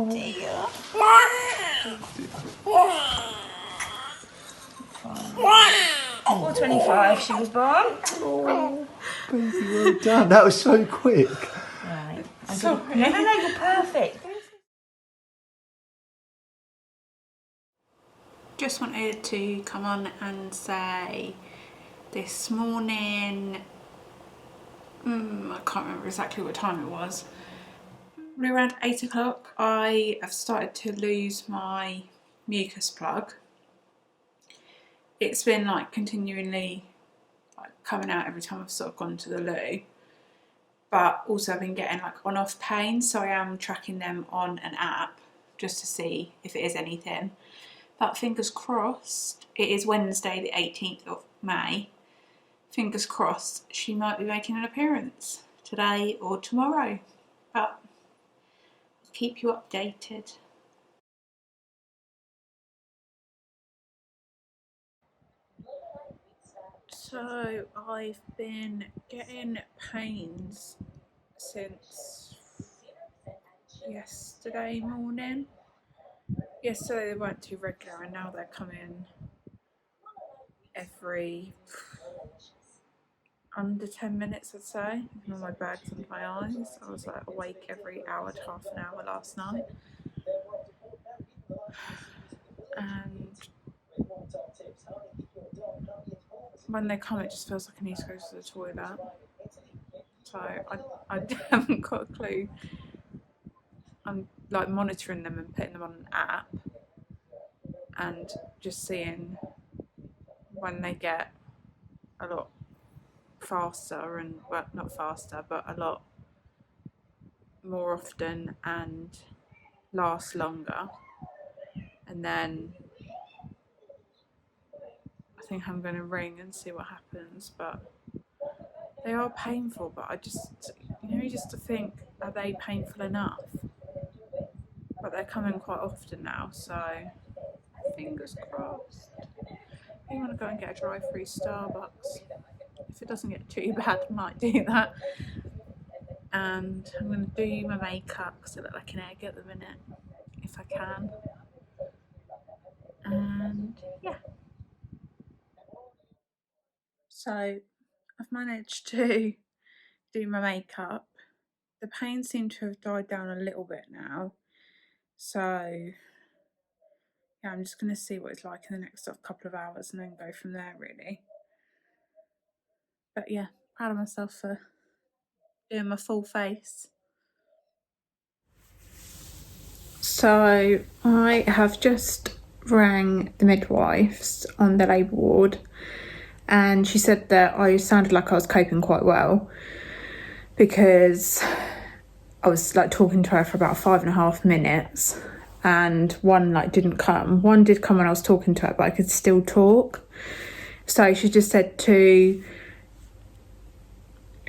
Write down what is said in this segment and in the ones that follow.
dear. 4:25 she was born. Oh, baby, well done. That was so quick. Right. Sorry. No, you're perfect. Just wanted to come on and say this morning, I can't remember exactly what time it was, probably around 8 o'clock, I have started to lose my mucus plug. It's been like continually coming out every time I've sort of gone to the loo, but also I've been getting like on-off pain, so I am tracking them on an app just to see if it is anything. But fingers crossed, it is Wednesday the 18th of May. Fingers crossed she might be making an appearance today or tomorrow, but I'll keep you updated. So I've been getting pains since yesterday morning. Yesterday they weren't too regular and now they're coming every under 10 minutes, I'd say. Even on my bags and my eyes. I was like awake every hour to half an hour last night. And when they come, it just feels like I need to go to the toilet. So I haven't got a clue. I'm like monitoring them and putting them on an app and just seeing when they get a lot faster and, well, not faster, but a lot more often and last longer. And then I think I'm going to ring and see what happens, but they are painful, but I just, you just to think, are they painful enough? But they're coming quite often now, so fingers crossed. I want to go and get a drive-through Starbucks. If it doesn't get too bad, I might do that. And I'm going to do my makeup because I look like an egg at the minute, if I can. And yeah. So I've managed to do my makeup. The pain seemed to have died down a little bit now. So yeah, I'm just going to see what it's like in the next couple of hours and then go from there, really. But yeah, proud of myself for doing my full face. So I have just rang the midwives on the labour ward and she said that I sounded like I was coping quite well because I was like talking to her for about 5.5 minutes and one like didn't come. One did come when I was talking to her, but I could still talk. So she just said to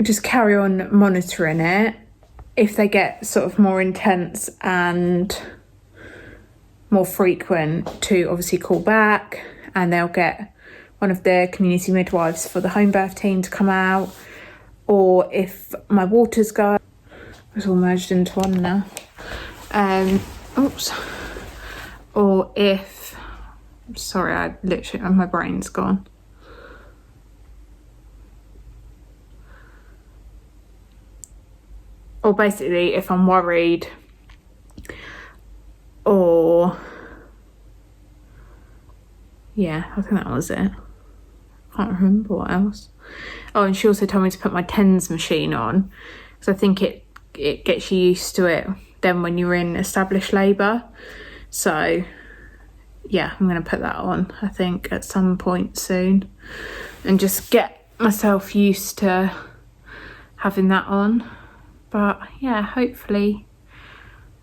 just carry on monitoring it. If they get sort of more intense and more frequent, to obviously call back, and they'll get one of their community midwives for the home birth team to come out. Or if my waters go, it's all merged into one now. Or if, sorry, I literally, my brain's gone. Or basically, if I'm worried, or yeah, I think that was it. Can't remember what else. Oh, and she also told me to put my TENS machine on, because I think it gets you used to it then when you're in established labour. So yeah, I'm going to put that on, I think, at some point soon, and just get myself used to having that on. But yeah, hopefully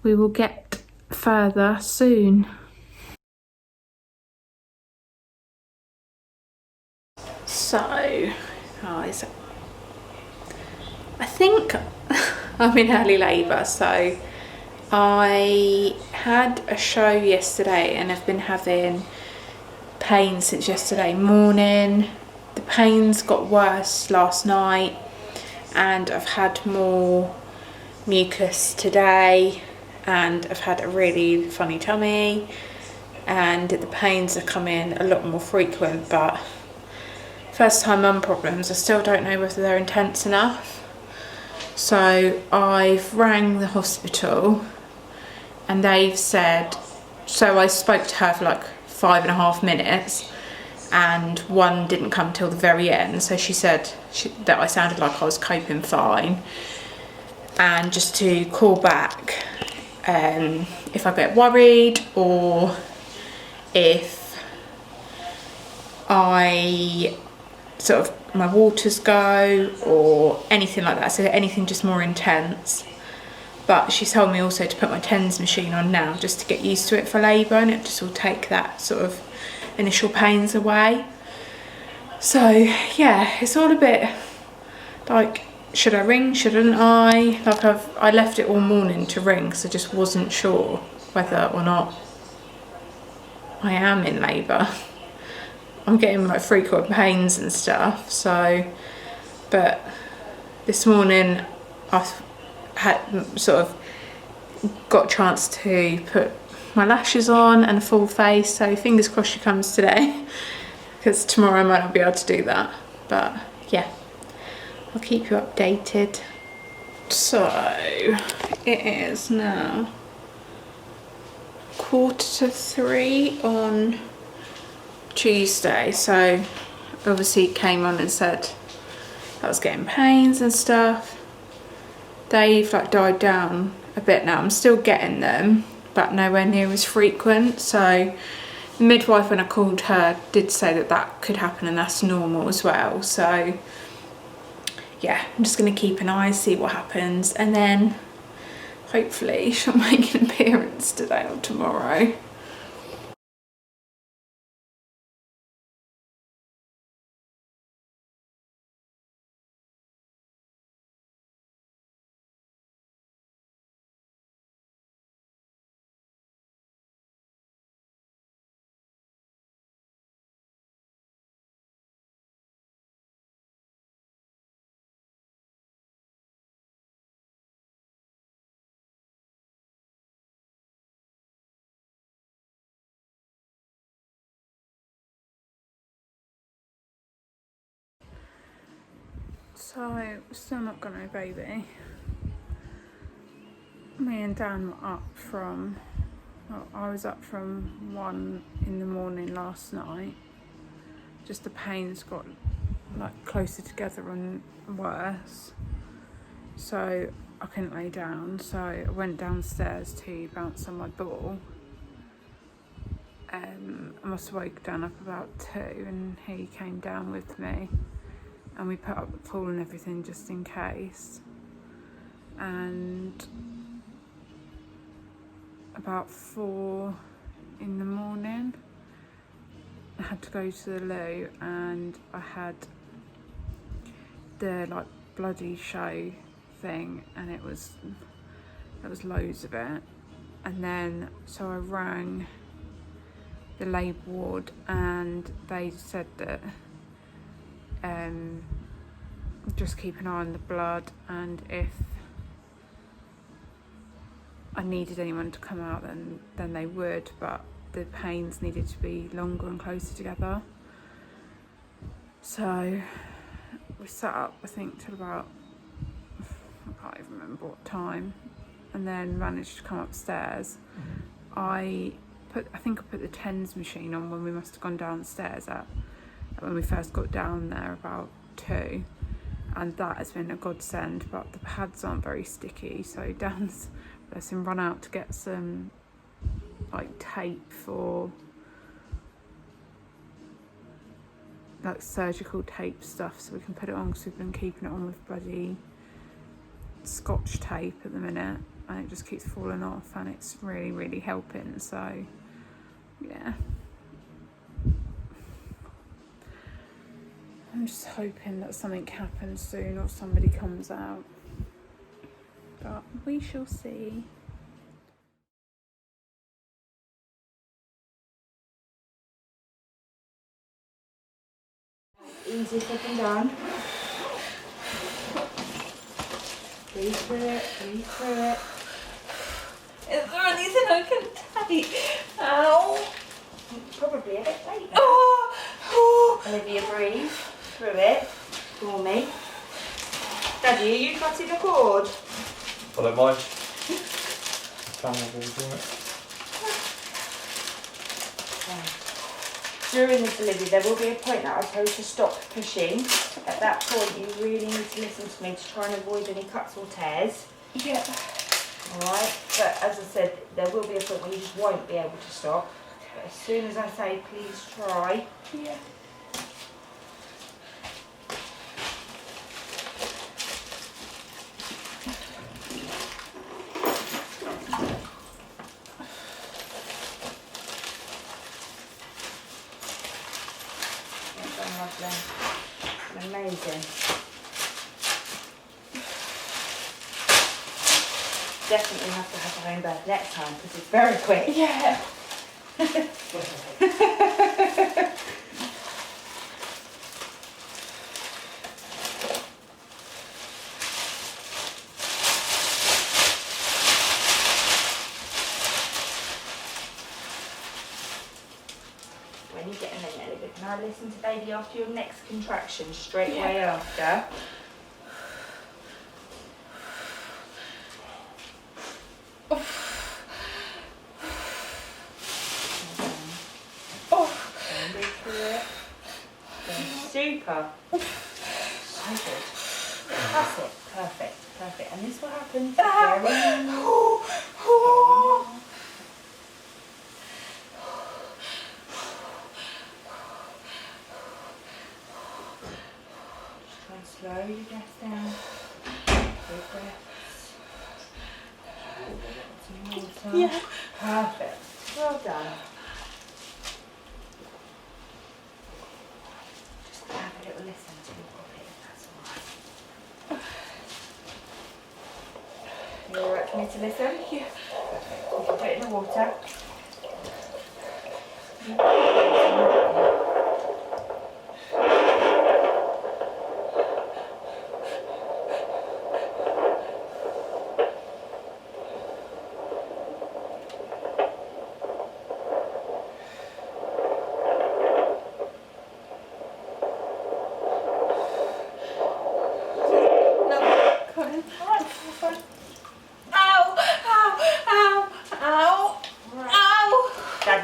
we will get further soon. So, guys, I think I'm in early labour, so I had a show yesterday and I've been having pain since yesterday morning. The pains got worse last night and I've had more mucus today, and I've had a really funny tummy, and the pains are coming a lot more frequent, but first time mum problems, I still don't know whether they're intense enough. So I've rang the hospital and they've said, so I spoke to her for like 5.5 minutes and one didn't come till the very end, so she said that I sounded like I was coping fine, and just to call back if I get worried or if I sort of my waters go or anything like that, so anything just more intense. But she told me also to put my TENS machine on now just to get used to it for labour, and it just will take that sort of initial pains away. So yeah, it's all a bit like, should I ring, shouldn't I? Like I left it all morning to ring because I just wasn't sure whether or not I am in labour. I'm getting like frequent pains and stuff, so, but this morning I've had sort of got a chance to put my lashes on and a full face, so fingers crossed she comes today, because tomorrow I might not be able to do that. But yeah, I'll keep you updated. So it is now 2:45 on Tuesday, so obviously it came on and said I was getting pains and stuff. They've like died down a bit now. I'm still getting them, but nowhere near as frequent. So the midwife, when I called her, did say that that could happen and that's normal as well. So yeah, I'm just going to keep an eye, see what happens, and then hopefully she'll make an appearance today or tomorrow. So, still not got no baby. Me and Dan were up from, well, I was up from 1 in the morning last night. Just the pains got like closer together and worse. So I couldn't lay down, so I went downstairs to bounce on my ball. I must have woke Dan up about 2 and he came down with me. And we put up the pool and everything just in case. And about 4 in the morning, I had to go to the loo, and I had the like bloody show thing, and there was loads of it. And then so I rang the labour ward, and they said that just keep an eye on the blood, and if I needed anyone to come out then they would, but the pains needed to be longer and closer together. So we sat up, I think, till about, I can't even remember what time, and then managed to come upstairs. I think I put the TENS machine on when we must have gone downstairs when we first got down there about 2, and that has been a godsend, but the pads aren't very sticky, so Dan's bless him run out to get some like tape for like surgical tape stuff so we can put it on, because we've been keeping it on with bloody Scotch tape at the minute and it just keeps falling off, and it's really helping. So yeah, I'm just hoping that something happens soon or somebody comes out, but we shall see. Easy fucking done. Breathe through it, breathe through it. anything I can take. Ow. Probably a bit late now. Olivia, breathe through it for me. Daddy, are you cutting a cord? I don't mind. During this delivery, there will be a point that I told you to stop pushing. At that point, you really need to listen to me to try and avoid any cuts or tears. Yeah. Alright, but as I said, there will be a point where you just won't be able to stop. But as soon as I say, please try. Yeah. Amazing. Definitely have to have a home birth next time because it's very quick. Yeah. When you get a minute, Olivia, can I listen to baby after your next contraction straight away after? Super. So good. That's it. Perfect. Perfect. And this will happen very just try and slow your breath down. Big breaths. Some water. Yeah. Perfect. Well done. Have a little listen to your body, if that's alright. You alright for me to listen? Yeah. You can put it in the water.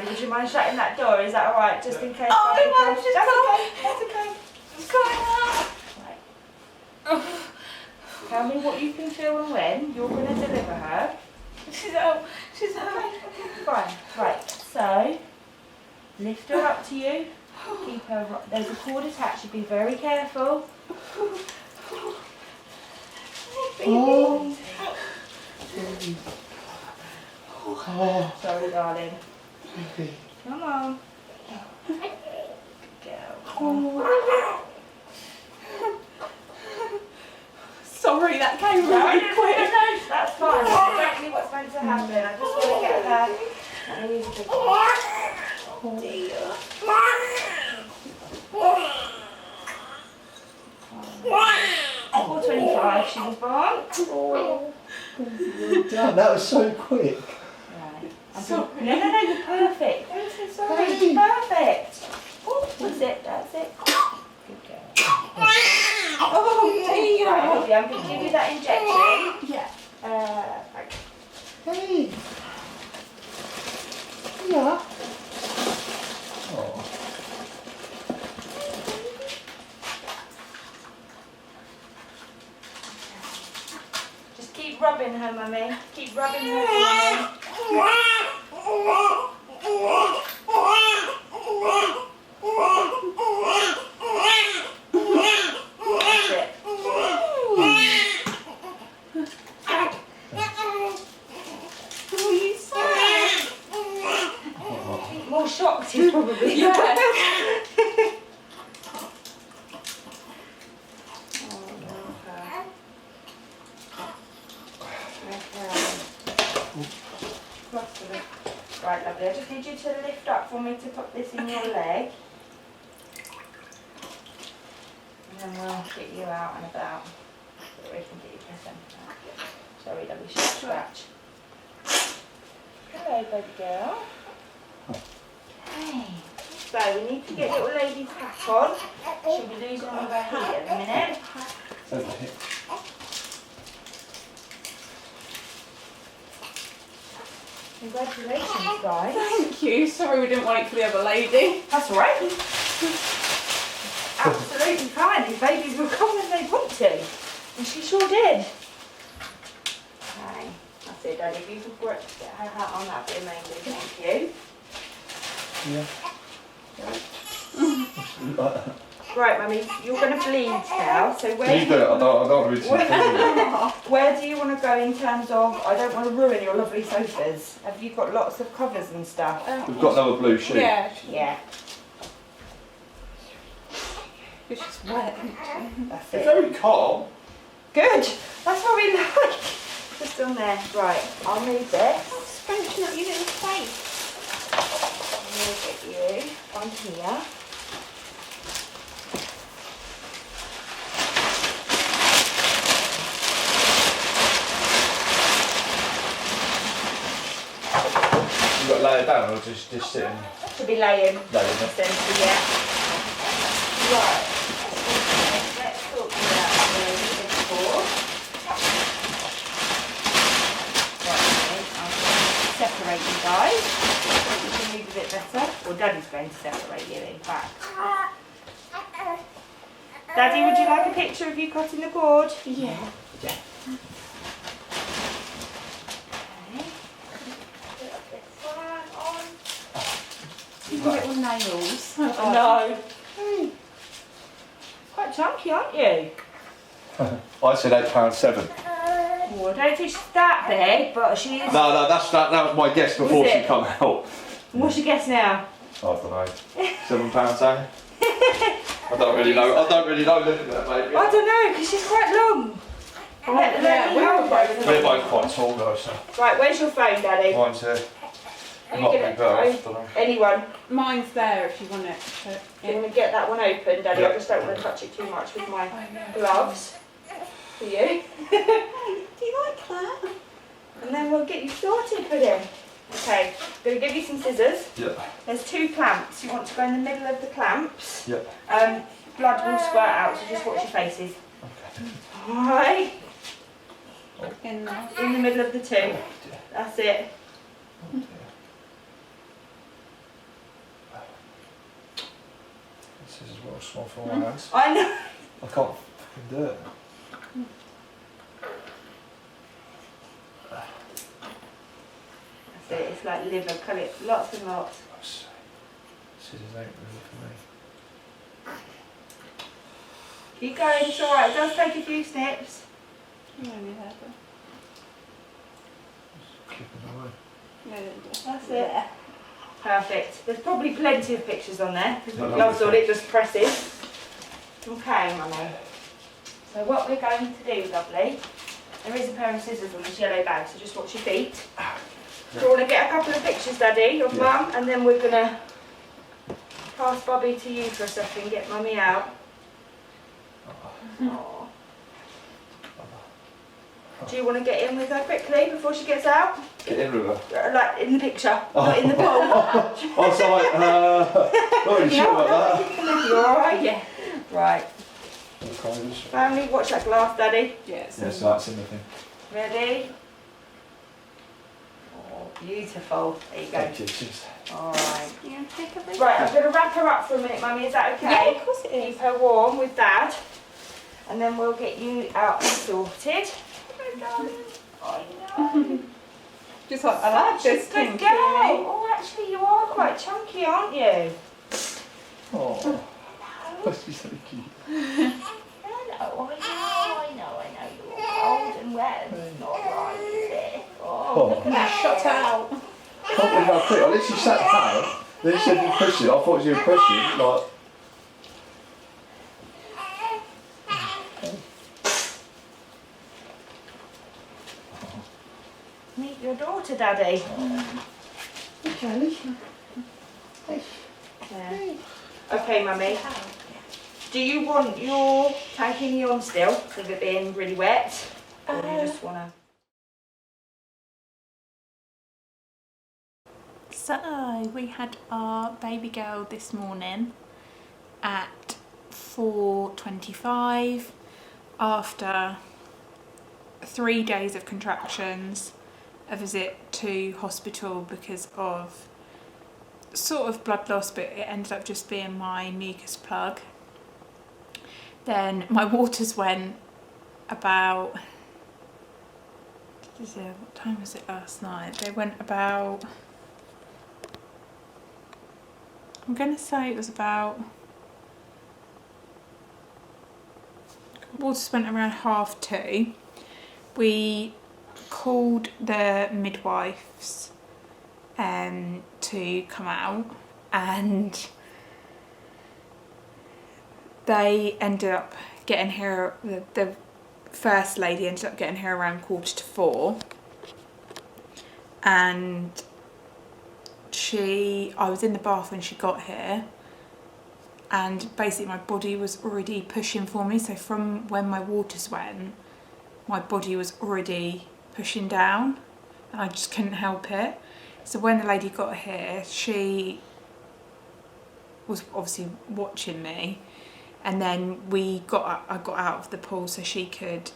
Would you mind shutting that door? Is that alright? Just in case. Oh, That's no, okay. That's okay. It's going out. Right. Tell me what you can feel and when you're going to deliver her. She's out. She's out. Fine. Right. So, lift her up to you. Keep her. There's a cord attached. You be very careful. Oh. Sorry, darling. Okay. Come on. Good girl. Sorry, that came No, really no, quick. no, that's fine. That's exactly what's meant to happen. I just want to get her. Let me use a big one. Dear. 4:25. She was born. Well done. That was so quick. Right. Sorry. No, you're perfect. Don't say sorry. Hey. You're perfect. That's it. That's it. Good girl. Oh, dear. Right, Olivia, I'm going to give you that injection. Yeah. Right. Hey. Yeah. Oh. Just keep rubbing her, mummy. Keep rubbing her for me. That's it. What are you saying? More shocked, he's probably. Yeah. Right, lovely. I just need you to lift up for me to put this in your leg. And then we'll get you out and about. So we can get your present. Sorry, lovely, scratch. Hello, baby girl. Okay. So we need to get little lady's hat on. She'll be losing all of her hair in a minute. Over here. Congratulations, guys. Thank you. Sorry we didn't wait for the other lady. That's all right. Absolutely fine. These babies will come when they want to. And she sure did. Okay. That's it, Daddy. If you could get her hat on, that'd be amazing. Thank you. Yeah. Right, Mummy, you're going to bleed now. So where You do it. I don't want to be too busy. where do you want to go in terms of, I don't want to ruin your lovely sofas. Have you got lots of covers and stuff? We've got another blue sheet. Yeah. Yeah, It's just wet. that's It's it. very calm. Good. That's what we like. Just on there. Right, I'll move this. Scrunching up your little face. I'll get you on here. You've got to lay it down or just sitting? Should be laying. Laying. Essentially, yeah. Right. Let's talk about the board. Right, I'm going to separate you guys. You can move a bit better. Or Daddy's going to separate you, in fact. Daddy, would you like a picture of you cutting the cord? Yeah. Okay. You've got little nails. No. Quite chunky, aren't you? I said £8.7. Oh, I don't think she's that big, but she is. No, that was my guess before Was she it? come out. What's your guess now? I don't know. £7, eh? I don't really know. I don't really know looking at that baby. I don't know, because she's quite long. Let me hold both. We're both quite tall though, so Right, where's your phone, Daddy? mine's here. Are you Might be gonna- better off, don't know. Anyone? Mine's there if you want it. Do you want to get that one open, Daddy? Yeah. I just don't want to touch it too much with my gloves. For you. Do you like that? And then we'll get you sorted for them. Okay, I'm going to give you some scissors. Yeah. There's 2 clamps. You want to go in the middle of the clamps. Yeah. Blood will squirt out, so just watch your faces. Okay. Alright. In there. In the middle of the 2. That's it. Oh dear. This is a little small for my hands. I know. I can't fucking do it. That's it. It's like liver. Cut it lots and lots. Scissors ain't really for me. Keep going. It's alright. It does take a few snips. You only have it. Clipping away. That's it. Perfect. There's probably plenty of pictures on there. Because No, with gloves on, lovely. it just presses. Okay, Mummy. So what we're going to do, lovely, there is a pair of scissors on this yellow bag, so just watch your feet. Do you want to get a couple of pictures, Daddy, of Yeah. Mum? And then we're going to pass Bobby to you for a second, get Mummy out. Aw. Do you want to get in with her quickly before she gets out? Get in with her. Like in the picture, not in the pool. Oh, so like, not really sure about that. You alright? Yeah. Right. Okay, just- Family, watch that glass, Daddy. Yes. Yeah, so that's in the thing. Ready? Oh, beautiful. There you go. Thank you, cheers. Alright. You want to take a break? Right, I'm going to wrap her up for a minute, Mummy. Is that okay? Yeah, of course it Keep is. her warm with Dad. And then we'll get you out and sorted. I know. Just like, I like Such a this good pink. girl. Oh, actually, you are quite chunky, aren't you? Oh, she's so cute. Hello, I know. You're cold and wet and it's not right, is it? Oh, look at that. Shut out. Can't believe how quick. I literally sat down, then she said you push it. I thought you were pushing, like. Meet your daughter, Daddy. Okay. Yeah. Okay, Mummy. Do you want your tanking on still, with it being really wet? Or do you just want to... So we had our baby girl this morning at 4:25 after 3 days of contractions, a visit to hospital because of sort of blood loss, but it ended up just being my mucus plug. Then my waters went about, what time was it last night? They went about, I'm going to say it was about, waters went around 2:30. We called the midwives to come out, and they ended up getting here, the first lady ended up getting here around 4:45, and I was in the bath when she got here, and basically my body was already pushing for me. So from when my waters went, my body was already pushing down and I just couldn't help it. So when the lady got here, she was obviously watching me, and then I got out of the pool so she could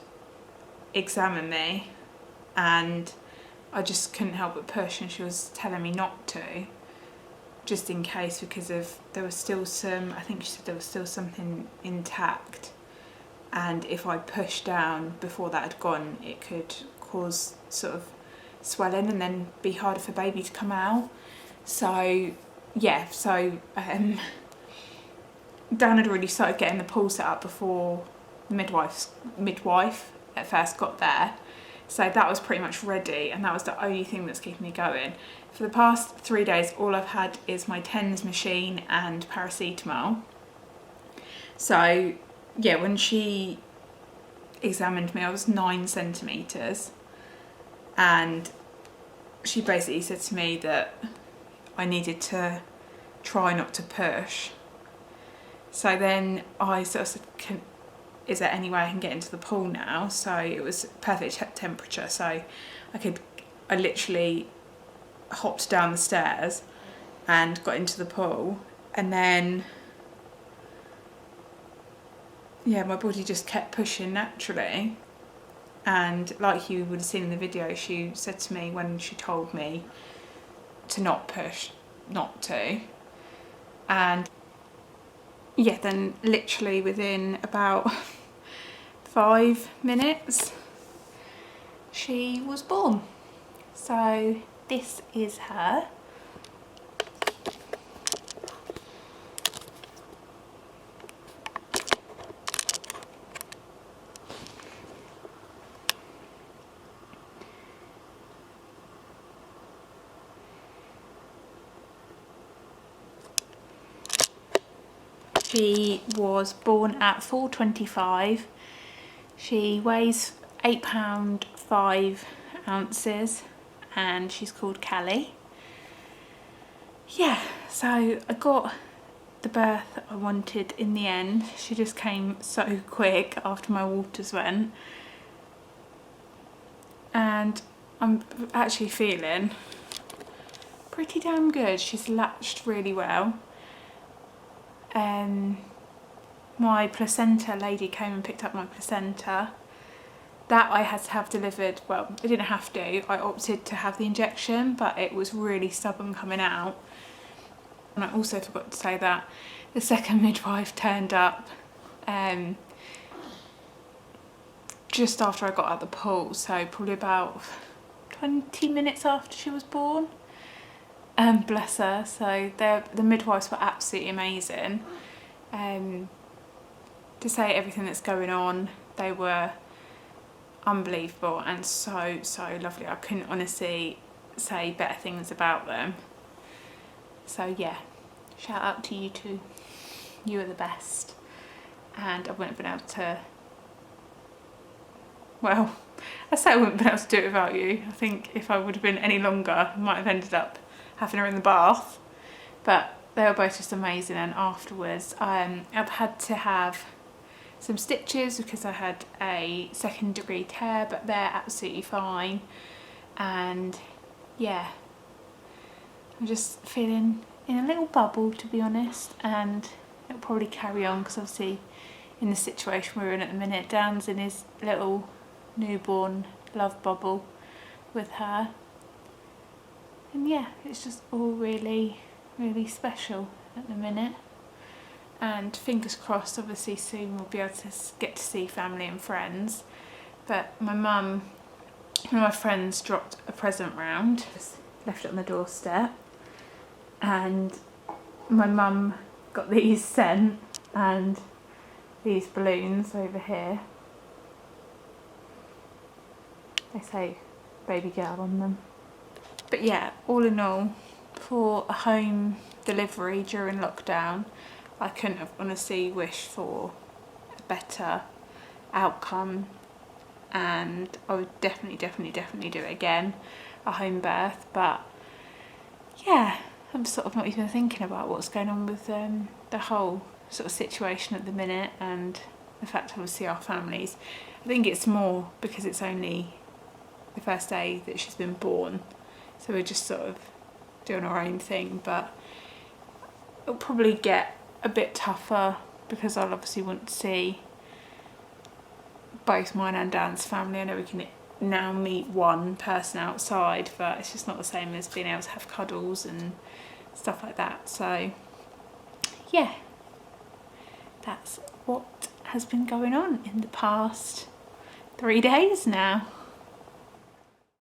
examine me, and I just couldn't help but push, and she was telling me not to, just in case, because there was still some, I think she said there was still something intact, and if I pushed down before that had gone, it could cause sort of swelling and then be harder for baby to come out. So yeah, Dan had already started getting the pool set up before the midwife at first got there, so that was pretty much ready, and that was the only thing that's keeping me going. For the past 3 days, all I've had is my TENS machine and paracetamol. So yeah, when she examined me, I was 9 centimetres, and she basically said to me that I needed to try not to push. So then I sort of said, is there any way I can get into the pool now? So it was perfect temperature, so I literally hopped down the stairs and got into the pool, and then yeah, my body just kept pushing naturally. And like you would have seen in the video, she said to me when she told me to not push, not to. And yeah, then literally within about 5 minutes, she was born. So this is her. She was born at 4:25. She weighs £8 5 ounces, and she's called Cali. Yeah, so I got the birth I wanted in the end. She just came so quick after my waters went, and I'm actually feeling pretty damn good. She's latched really well. My placenta lady came and picked up my placenta. That I had to have delivered, well, I didn't have to, I opted to have the injection, but it was really stubborn coming out. And I also forgot to say that the second midwife turned up just after I got out of the pool, so probably about 20 minutes after she was born. Bless her. So the midwives were absolutely amazing. To say everything that's going on, they were unbelievable and so lovely. I couldn't honestly say better things about them. So yeah, shout out to you two. You are the best. And I wouldn't have been able to, well, I say I wouldn't have been able to do it without you. I think if I would have been any longer, I might have ended up having her in the bath. But they were both just amazing, and afterwards I've had to have some stitches because I had a 2nd degree tear, but they're absolutely fine. And yeah, I'm just feeling in a little bubble, to be honest, and it'll probably carry on because obviously in the situation we're in at the minute, Dan's in his little newborn love bubble with her. And yeah, it's just all really, really special at the minute. And fingers crossed, obviously soon we'll be able to get to see family and friends. But my mum, one of my friends dropped a present round, just left it on the doorstep. And my mum got these sent and these balloons over here. They say baby girl on them. But yeah, all in all, for a home delivery during lockdown, I couldn't have honestly wished for a better outcome, and I would definitely do it again, a home birth. But yeah, I'm sort of not even thinking about what's going on with the whole sort of situation at the minute, and the fact obviously our families. I think it's more because it's only the first day that she's been born, so we're just sort of doing our own thing. But it'll probably get a bit tougher because I'll obviously want to see both mine and Dan's family. I know we can now meet one person outside, but it's just not the same as being able to have cuddles and stuff like that. So yeah, that's what has been going on in the past 3 days now.